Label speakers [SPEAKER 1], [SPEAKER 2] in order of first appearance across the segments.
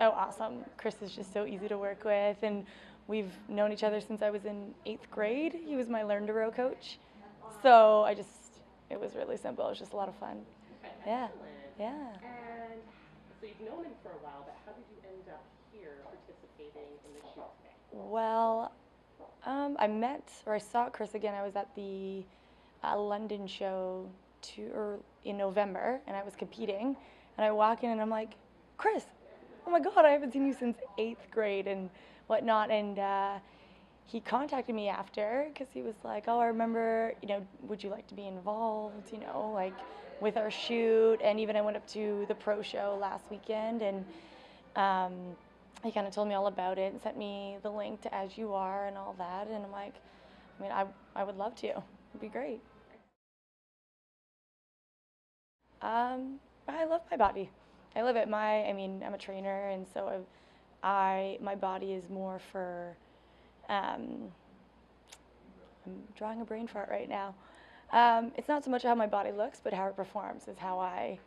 [SPEAKER 1] Oh, awesome. Chris is just so easy to work with, and we've known each other since I was in 8th grade. He was my learn to row coach. So it was really simple. It was just a lot of fun.
[SPEAKER 2] Okay,
[SPEAKER 1] Yeah,
[SPEAKER 2] excellent.
[SPEAKER 1] yeah.
[SPEAKER 2] And so you've known him for a while, but how did you end up here participating in the shoot today?
[SPEAKER 1] Well, I saw Chris again. I was at the London show in November, and I was competing. And I walk in, and I'm like, Chris, oh my God, I haven't seen you since 8th grade and whatnot. And he contacted me after because he was like, oh, I remember, would you like to be involved, like with our shoot? And even I went up to the pro show last weekend, and um, he kind of told me all about it and sent me the link to As You Are and all that. And I'm like, I would love to. It'd be great. I love my body. I love it. I'm a trainer, and so my body is more for. Um, I'm drawing a brain fart right now. It's not so much how my body looks, but how it performs is how I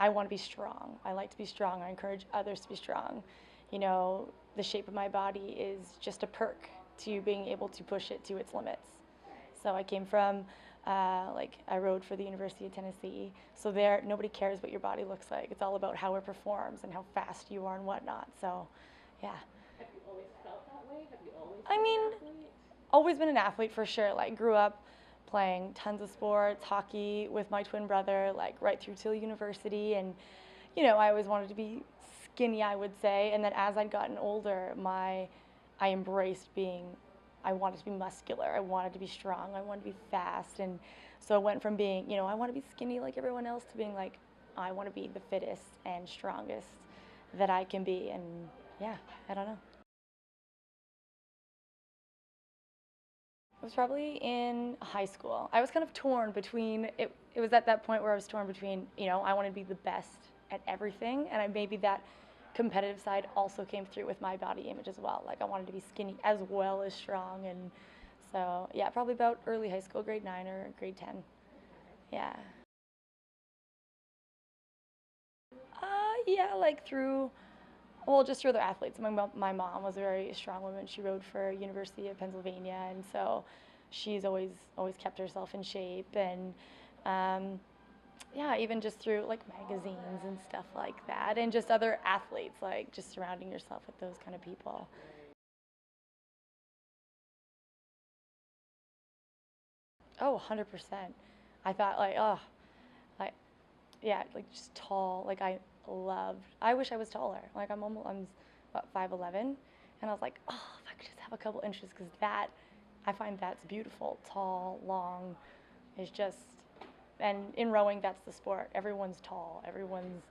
[SPEAKER 1] want to be strong. I like to be strong. I encourage others to be strong. The shape of my body is just a perk to being able to push it to its limits. So I came from, I rode for the University of Tennessee. So there, nobody cares what your body looks like. It's all about how it performs and how fast you are and whatnot. So, yeah.
[SPEAKER 2] Have you always felt that way? Have you always
[SPEAKER 1] I
[SPEAKER 2] been
[SPEAKER 1] mean,
[SPEAKER 2] an athlete?
[SPEAKER 1] Always been an athlete for sure. Like, grew up playing tons of sports, hockey with my twin brother, like right through till university. And, I always wanted to be skinny, I would say. And then as I'd gotten older, I embraced I wanted to be muscular. I wanted to be strong. I wanted to be fast. And so it went from being, I want to be skinny like everyone else to being like, I want to be the fittest and strongest that I can be. And yeah, I don't know. It was probably in high school. I was kind of torn between it. It was at that point where I was torn between, I wanted to be the best at everything, and maybe that competitive side also came through with my body image as well. Like I wanted to be skinny as well as strong, and so yeah, probably about early high school, grade 9 or grade 10. Yeah. Yeah, like just through other athletes. My mom was a very strong woman. She rode for University of Pennsylvania, and so she's always kept herself in shape. And um, yeah, even just through like magazines and stuff like that, and just other athletes, like just surrounding yourself with those kind of people. Oh, 100%. I thought like yeah, like just tall. Like I wish I was taller. Like I'm what 5'11", and I was like, oh, if I could just have a couple inches, because I find that's beautiful. Tall, long, is just, and in rowing that's the sport. Everyone's tall. Everyone's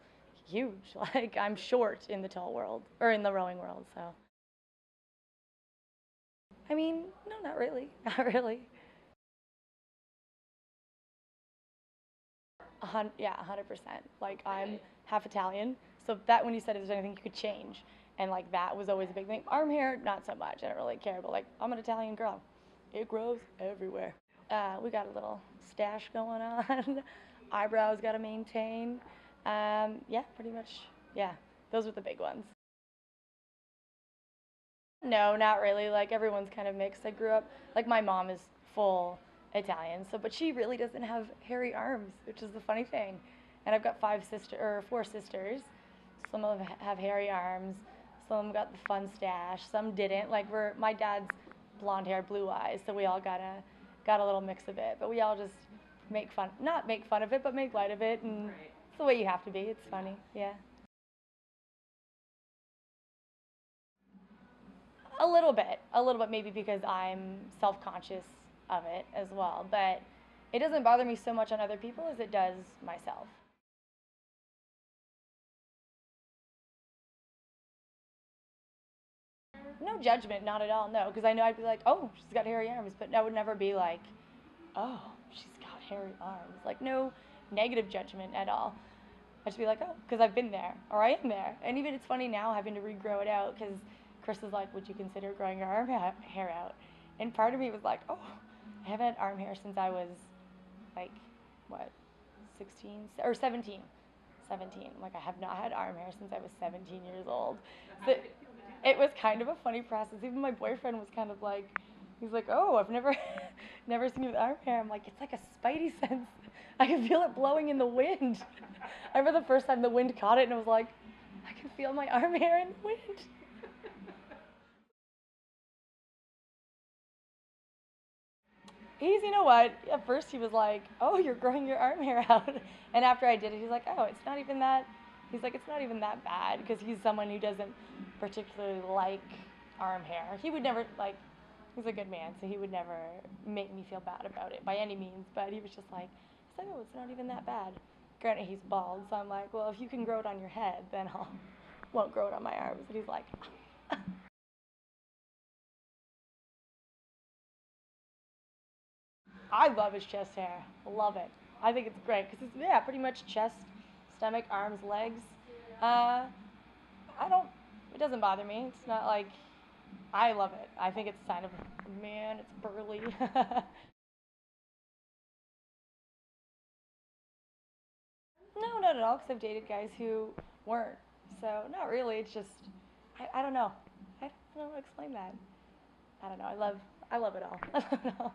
[SPEAKER 1] huge. Like I'm short in the tall world or in the rowing world. So no, not really, not really. Yeah, 100%. Like I'm half Italian, so that when you said, is there anything you could change, and like that was always a big thing. Arm hair, not so much. I don't really care, but like I'm an Italian girl, it grows everywhere. We got a little stash going on. Eyebrows got to maintain. Yeah, pretty much. Yeah, those are the big ones. No, not really. Like everyone's kind of mixed. I grew up like my mom is full Italian, so but she really doesn't have hairy arms, which is the funny thing. And I've got 4 sisters. Some of them have hairy arms. Some of them got the fun stash. Some didn't. Like my dad's blonde hair, blue eyes, so we all got a little mix of it. But we all just not make fun of it, but make light of it, and it's the way you have to be. It's funny, yeah. A little bit maybe because I'm self-conscious of it as well. But it doesn't bother me so much on other people as it does myself. No judgment, not at all, no, because I know I'd be like, oh, she's got hairy arms, but I would never be like, oh, she's got hairy arms. Like, no negative judgment at all. I'd just be like, oh, because I've been there, or I am there. And even it's funny now having to regrow it out, because Chris was like, would you consider growing your hair out? And part of me was like, oh, I haven't had arm hair since I was like, what, 16 or 17. 17. Like, I have not had arm hair since I was 17 years old. So it was kind of a funny process. Even my boyfriend was kind of like, he's like, oh, I've never, never seen you with arm hair. I'm like, it's like a spidey sense. I can feel it blowing in the wind. I remember the first time the wind caught it and it was like, I can feel my arm hair in the wind. You know what? At first he was like, oh, you're growing your arm hair out. And after I did it, he's like, oh, it's not even that, he's like, it's not even that bad. Because he's someone who doesn't particularly like arm hair. He would never, like, he's a good man, so he would never make me feel bad about it by any means. But he was just like, oh, it's not even that bad. Granted, he's bald, so I'm like, well, if you can grow it on your head, then I won't grow it on my arms. And he's like, I love his chest hair. Love it. I think it's great because it's, yeah, pretty much chest, stomach, arms, legs. Uh, I don't, it doesn't bother me. It's not like, I love it. I think it's a sign of, man, it's burly. No, not at all, because I've dated guys who weren't. So, not really. It's just, I don't know. I don't know how to explain that. I don't know. I love it all. I love it all.